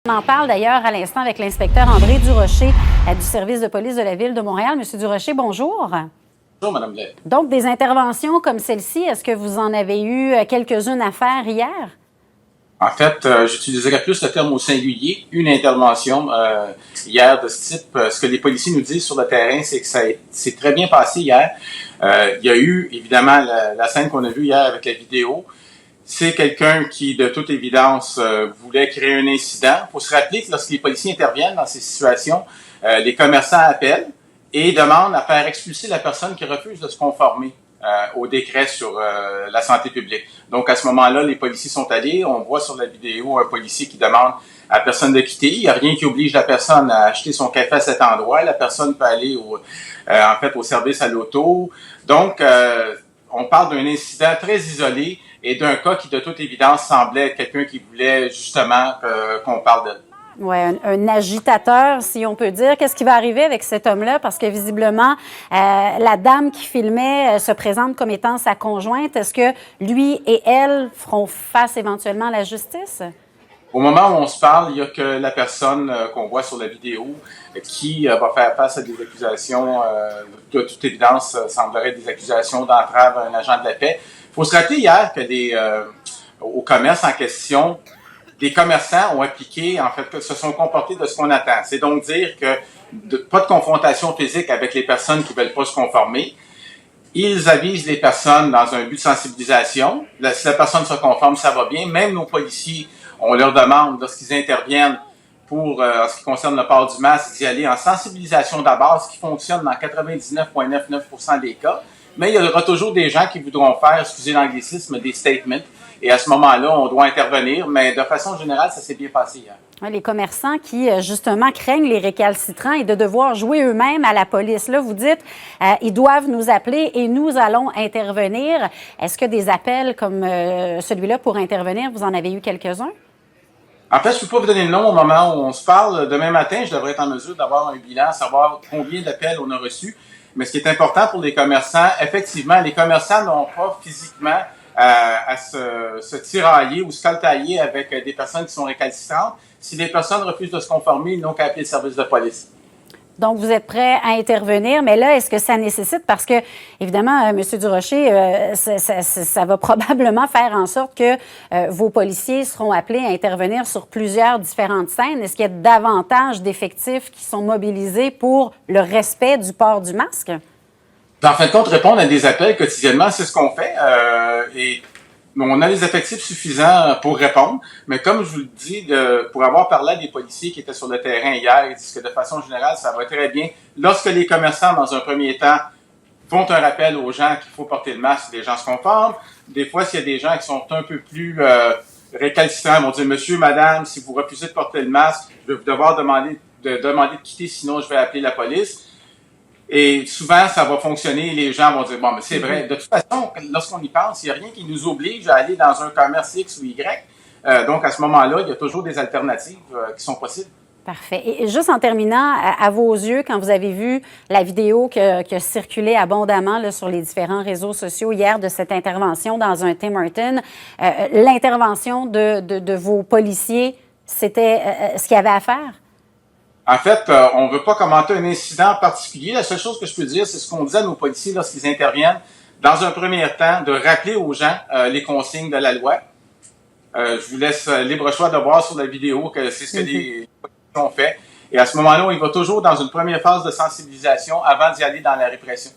On en parle d'ailleurs à l'instant avec l'inspecteur André Durocher du service de police de la Ville de Montréal. Monsieur Durocher, bonjour. Bonjour, Mme Blais. Donc, des interventions comme celle-ci, est-ce que vous en avez eu quelques-unes à faire hier? En fait, j'utiliserais plus le terme au singulier. Une intervention hier de ce type. Ce que les policiers nous disent sur le terrain, c'est que ça s'est très bien passé hier. Il y a eu, évidemment, la scène qu'on a vue hier avec la vidéo. C'est quelqu'un qui, de toute évidence, voulait créer un incident. Il faut se rappeler que lorsque les policiers interviennent dans ces situations, les commerçants appellent et demandent à faire expulser la personne qui refuse de se conformer au décret sur la santé publique. Donc, à ce moment-là, les policiers sont allés. On voit sur la vidéo un policier qui demande à la personne de quitter. Il n'y a rien qui oblige la personne à acheter son café à cet endroit. La personne peut aller au service à l'auto. Donc, on parle d'un incident très isolé et d'un cas qui, de toute évidence, semblait être quelqu'un qui voulait justement qu'on parle de. Oui, un agitateur, si on peut dire. Qu'est-ce qui va arriver avec cet homme-là? Parce que visiblement, la dame qui filmait se présente comme étant sa conjointe. Est-ce que lui et elle feront face éventuellement à la justice? Au moment où on se parle, il n'y a que la personne qu'on voit sur la vidéo qui va faire face à des accusations, de toute évidence, semblerait des accusations d'entrave à un agent de la paix. Il faut se rappeler hier que au commerce en question, les commerçants ont appliqué, en fait, se sont comportés de ce qu'on attend. C'est donc dire que pas de confrontation physique avec les personnes qui ne veulent pas se conformer. Ils avisent les personnes dans un but de sensibilisation. Si la personne se conforme, ça va bien. Même nos policiers, on leur demande, lorsqu'ils interviennent pour, en ce qui concerne le port du masque, d'y aller en sensibilisation d'abord, ce qui fonctionne dans 99,99% des cas. Mais il y aura toujours des gens qui voudront faire, excusez l'anglicisme, des statements. Et à ce moment-là, on doit intervenir. Mais de façon générale, ça s'est bien passé hier. Les commerçants qui, justement, craignent les récalcitrants et de devoir jouer eux-mêmes à la police. Là, vous dites, ils doivent nous appeler et nous allons intervenir. Est-ce que des appels comme celui-là pour intervenir, vous en avez eu quelques-uns? En fait, je ne peux pas vous donner le nom au moment où on se parle. Demain matin, je devrais être en mesure d'avoir un bilan, savoir combien d'appels on a reçus. Mais ce qui est important pour les commerçants, effectivement, les commerçants n'ont pas physiquement à se tirailler ou se caltailler avec des personnes qui sont récalcitrantes. Si les personnes refusent de se conformer, ils n'ont qu'à appeler le service de police. Donc, vous êtes prêt à intervenir, mais là, est-ce que ça nécessite, parce que, évidemment, M. Durocher, ça va probablement faire en sorte que vos policiers seront appelés à intervenir sur plusieurs différentes scènes. Est-ce qu'il y a davantage d'effectifs qui sont mobilisés pour le respect du port du masque? En fin de compte, répondre à des appels quotidiennement, c'est ce qu'on fait. Et on a les effectifs suffisants pour répondre. Mais comme je vous le dis, pour avoir parlé à des policiers qui étaient sur le terrain hier, ils disent que de façon générale, ça va très bien. Lorsque les commerçants, dans un premier temps, font un rappel aux gens qu'il faut porter le masque, les gens se conforment. Des fois, s'il y a des gens qui sont un peu plus récalcitrants, ils vont dire « Monsieur, madame, si vous refusez de porter le masque, je vais vous devoir demander de quitter, sinon je vais appeler la police. » Et souvent, ça va fonctionner. Les gens vont dire, bon, mais c'est vrai. De toute façon, lorsqu'on y pense, il n'y a rien qui nous oblige à aller dans un commerce X ou Y. Donc, à ce moment-là, il y a toujours des alternatives qui sont possibles. Parfait. Et juste en terminant, à vos yeux, quand vous avez vu la vidéo qui a circulé abondamment là, sur les différents réseaux sociaux hier de cette intervention dans un Tim Hortons, l'intervention de vos policiers, c'était ce qu'il y avait à faire? En fait, on ne veut pas commenter un incident particulier. La seule chose que je peux dire, c'est ce qu'on dit à nos policiers lorsqu'ils interviennent. Dans un premier temps, de rappeler aux gens les consignes de la loi. Je vous laisse libre choix de voir sur la vidéo que c'est ce que les policiers ont fait. Et à ce moment-là, on y va toujours dans une première phase de sensibilisation avant d'y aller dans la répression.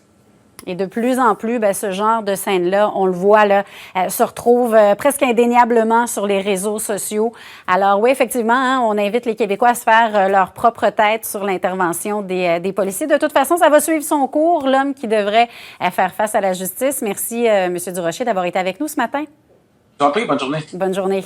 Et de plus en plus, ce genre de scène-là, on le voit, là, se retrouve presque indéniablement sur les réseaux sociaux. Alors oui, effectivement, hein, on invite les Québécois à se faire leur propre tête sur l'intervention des policiers. De toute façon, ça va suivre son cours, l'homme qui devrait faire face à la justice. Merci, M. Durocher, d'avoir été avec nous ce matin. Je vous en prie, bonne journée. Bonne journée.